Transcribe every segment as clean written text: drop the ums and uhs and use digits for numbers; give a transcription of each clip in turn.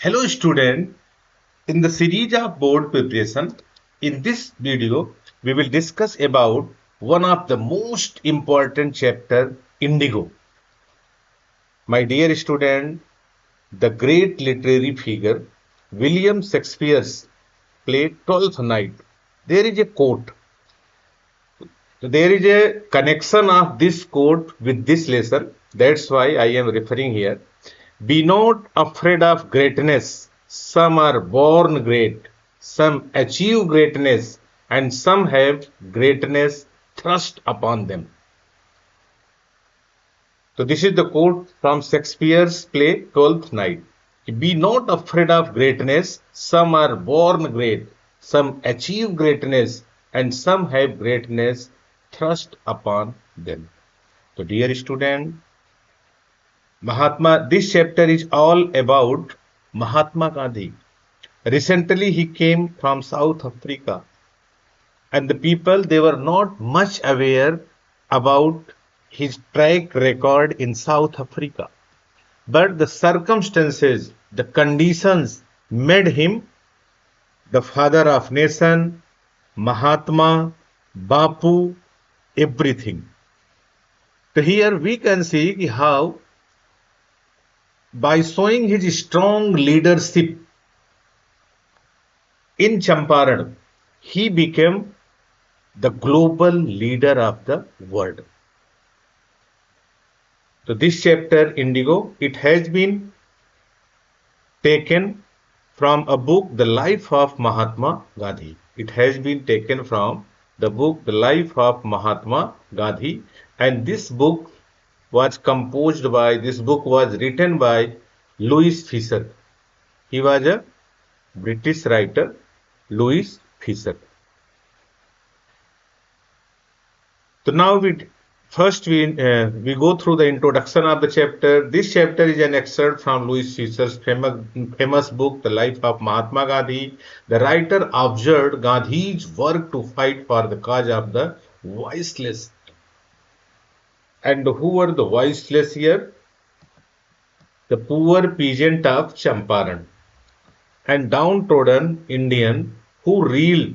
Hello student, in the series of board preparation, in this video we will discuss about one of the most important chapter, Indigo. My dear student, the great literary figure William Shakespeare's play Twelfth Night. There is a quote. So there is a connection of this quote with this lesson. That's why I am referring here. Be not afraid of greatness. Some are born great, some achieve greatness, and some have greatness thrust upon them. So, this is the quote from Shakespeare's play Twelfth Night. Be not afraid of greatness. Some are born great, some achieve greatness, and some have greatness thrust upon them. So, dear student, this chapter is all about Mahatma Gandhi. Recently, he came from South Africa, and the people they were not much aware about his track record in South Africa. But the circumstances, the conditions made him the father of nation, Mahatma, Bapu, everything. So here we can see how by showing his strong leadership in Champaran, he became the global leader of the world. So this chapter, Indigo, it has been taken from a book, The Life of Mahatma Gandhi. It has been taken from the book, The Life of Mahatma Gandhi, and this book was written by Louis Fisher. He was a British writer, Louis Fisher. So now we go through the introduction of the chapter. This chapter is an excerpt from Louis Fisher's famous book, The Life of Mahatma Gandhi. The writer observed Gandhi's work to fight for the cause of the voiceless. And who were the voiceless here? The poor peasant of Champaran and downtrodden Indian who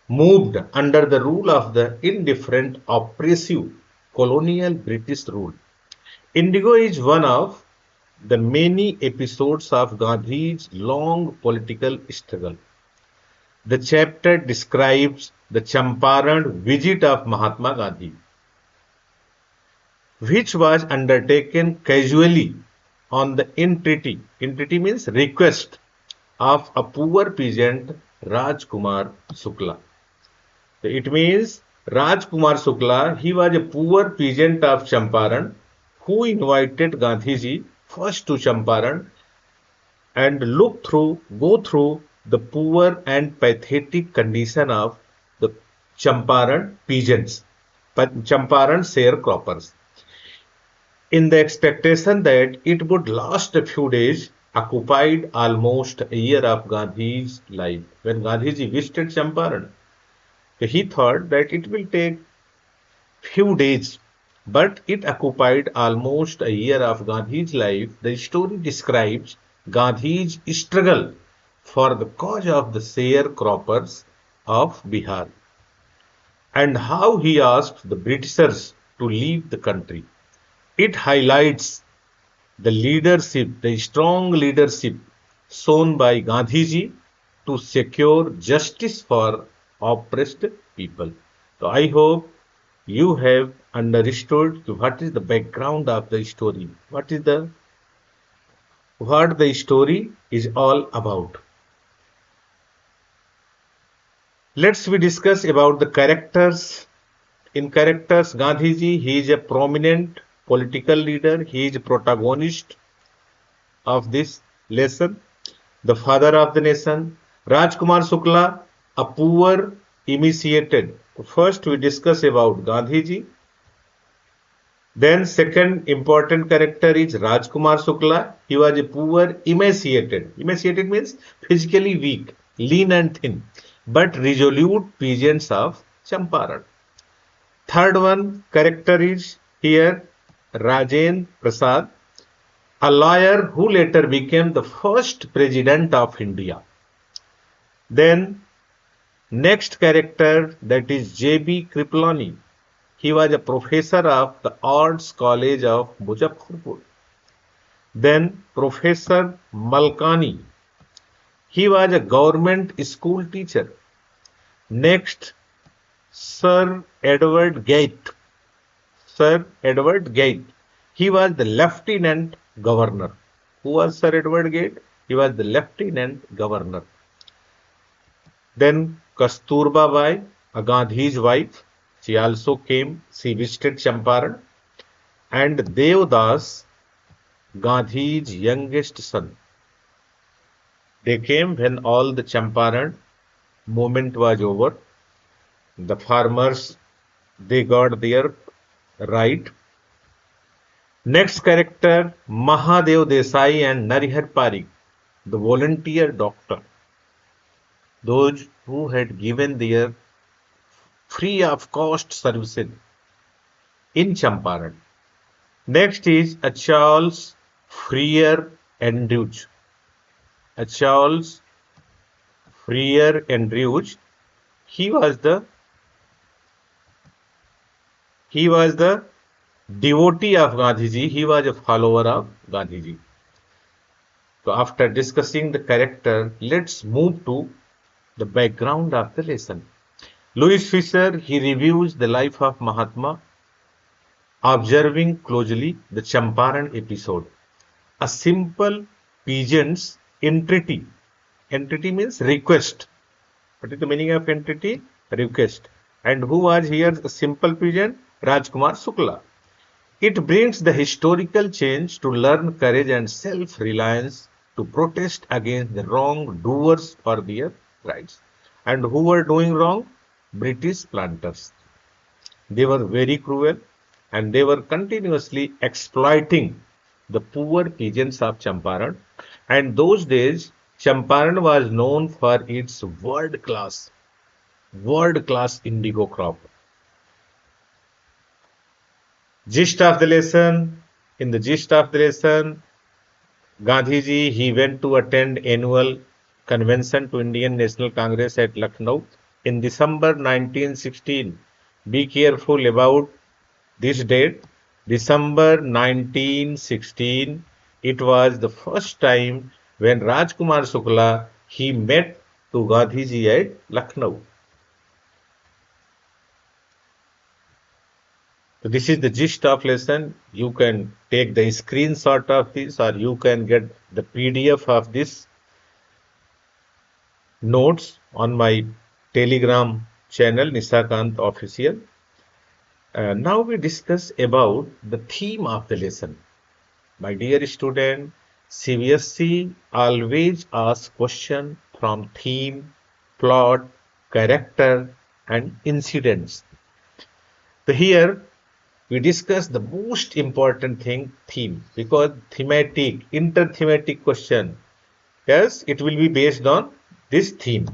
moved under the rule of the indifferent, oppressive colonial British rule. Indigo is one of the many episodes of Gandhi's long political struggle. The chapter describes the Champaran visit of Mahatma Gandhi, which was undertaken casually on the entreaty means request, of a poor peasant Rajkumar Shukla. It means Rajkumar Shukla, he was a poor peasant of Champaran who invited Gandhiji first to Champaran and go through the poor and pathetic condition of the Champaran peasants, Champaran sharecroppers, in the expectation that it would last a few days, occupied almost a year of Gandhi's life. When Gandhiji visited Champaran, he thought that it will take few days, but it occupied almost a year of Gandhi's life. The story describes Gandhi's struggle for the cause of the sharecroppers of Bihar and how he asked the Britishers to leave the country. It highlights the strong leadership shown by Gandhiji to secure justice for oppressed people. So I hope you have understood what is the background of the story, what the story is all about. Let's we discuss about the characters. In characters, Gandhiji, he is a prominent political leader. He is a protagonist of this lesson, the father of the nation. Rajkumar Shukla, a poor initiated. First we discuss about Gandhiji. Then second important character is Rajkumar Shukla. He was a poor emaciated. Emaciated means physically weak, lean and thin, but resolute peasants of Champaran. Third one character is here Rajendra Prasad, a lawyer who later became the first president of India. Then next character, that is J.B. Kripalani. He was a professor of the Arts College of Muzaffarpur. Then Professor Malkani. He was a government school teacher. Next, Sir Edward Gate. Sir Edward Gate. He was the lieutenant governor. Who was Sir Edward Gate? He was the lieutenant governor. Then Kasturba Bai, Gandhi's wife. She also came. She visited Champaran. And Devdas, Gandhi's youngest son. They came when all the Champaran movement was over. The farmers, they got their right. Next character, Mahadev Desai and Narihar Parikh, the volunteer doctor. Those who had given their free of cost services in Champaran. Next is a Charles Freer Andrews. A Charles Freer Andrews. He was the devotee of Gandhiji. He was a follower of Gandhiji. So after discussing the character, let's move to the background of the lesson. Louis Fisher, he reviews the life of Mahatma, observing closely the Champaran episode. A simple peasant's entreaty. Entreaty means request. What is the meaning of entreaty? Request. And who was here a simple peasant? Rajkumar Shukla. It brings the historical change to learn courage and self-reliance to protest against the wrongdoers for their rights. And who were doing wrong? British planters. They were very cruel and they were continuously exploiting the poor peasants of Champaran. And those days, Champaran was known for its world-class indigo crop. Gist of the lesson. In the gist of the lesson, Gandhiji, he went to attend annual convention to Indian National Congress at Lucknow in December 1916. Be careful about this date. December 1916. It was the first time when Rajkumar Shukla, he met to Gandhiji at Lucknow. So this is the gist of lesson. You can take the screenshot of this or you can get the PDF of this notes on my Telegram channel Nishakant Official. Now we discuss about the theme of the lesson. My dear student, CBSE always asks question from theme, plot, character and incidents. So here we discuss the most important thing, theme, because thematic, inter-thematic question. Yes, it will be based on this theme.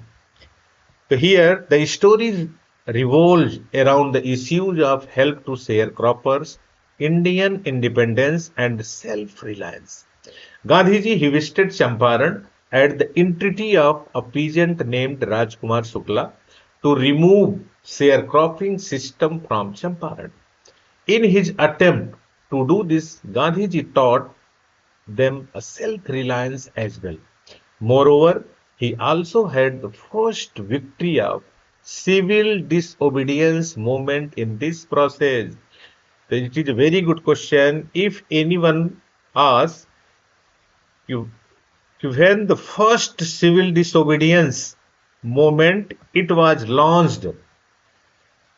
So here the story revolves around the issues of help to sharecroppers, Indian independence and self-reliance. Gandhiji, he visited Champaran at the entreaty of a peasant named Rajkumar Shukla to remove sharecropping system from Champaran. In his attempt to do this, Gandhiji taught them a self-reliance as well. Moreover, he also had the first victory of civil disobedience movement in this process. It is a very good question. If anyone asks you, when the first civil disobedience movement it was launched,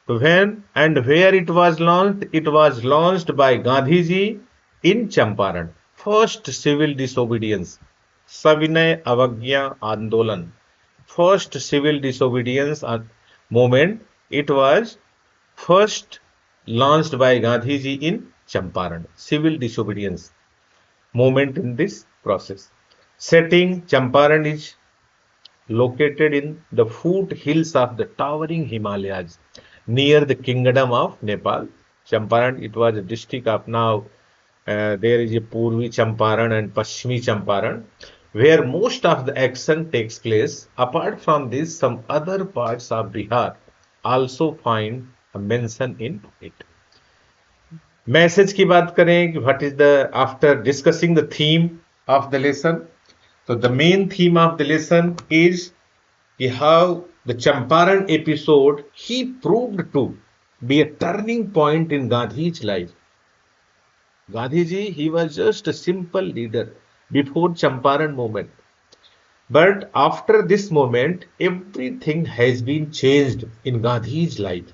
when and where it was launched by Gandhiji in Champaran. First civil disobedience, Savinay Avagya Andolan. First civil disobedience movement, it was first launched by Gandhiji in Champaran. Civil disobedience movement in this process. Setting, Champaran is located in the foothills of the towering Himalayas, near the kingdom of Nepal. Champaran, it was a district of now there is a Purvi Champaran and Pashchimi Champaran, where most of the action takes place. Apart from this, some other parts of Bihar also find a mention in it. Message की बात करें कि what is the after discussing the theme of the lesson, तो the main theme of the lesson is कि how the Champaran episode he proved to be a turning point in Gandhi's life. Gandhi ji, he was just a simple leader before Champaran movement. But after this moment, everything has been changed in Gandhi's life.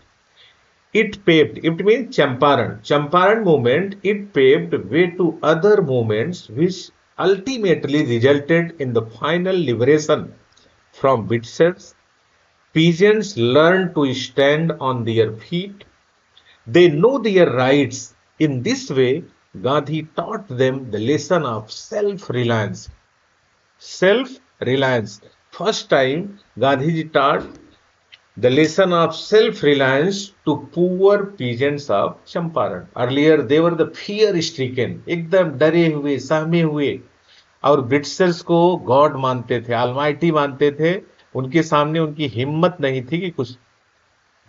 It paved, it means Champaran movement, it paved way to other movements which ultimately resulted in the final liberation from Britishers. Peasants learned to stand on their feet. They know their rights. In this way, Gandhi taught them the lesson of self-reliance. Self-reliance. First time, Gandhiji taught the lesson of self-reliance to poor peasants of Champaran. Earlier, they were the fear-stricken, एकदम डरे हुए, सहमे हुए, और Britishers को God मानते थे, almighty मानते थे. उनके सामने उनकी हिम्मत नहीं थी कि कुछ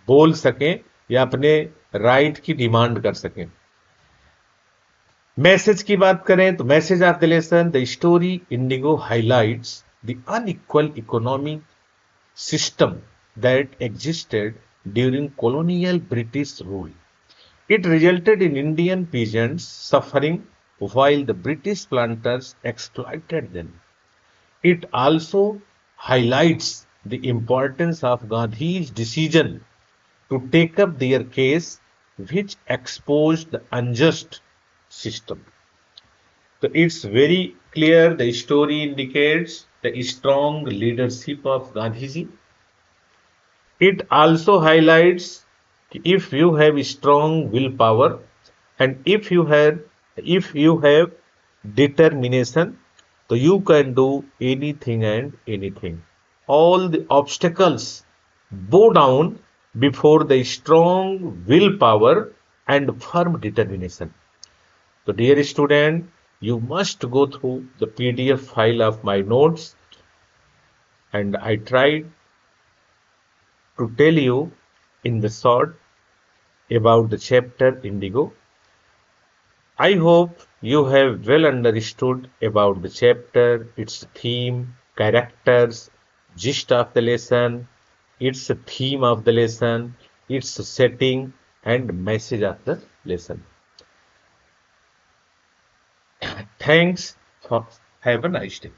बोल सकें या अपने राइट की डिमांड कर सकें. मैसेज की बात करें तो message of the lesson, the story Indigo highlights the unequal economic system that existed during colonial British rule. It resulted in Indian peasants suffering while the British planters exploited them. It also highlights the importance of Gandhi's decision to take up their case, which exposed the unjust system. So it's very clear, the story indicates the strong leadership of Gandhiji. It also highlights if you have strong willpower and if you have determination, so you can do anything and anything. All the obstacles bow down before the strong willpower and firm determination. So dear student, you must go through the PDF file of my notes, and I tried to tell you in the short about the chapter Indigo. I hope you have well understood about the chapter, its theme, characters, gist of the lesson, its theme of the lesson, its setting, and message of the lesson. Thanks for have a nice day.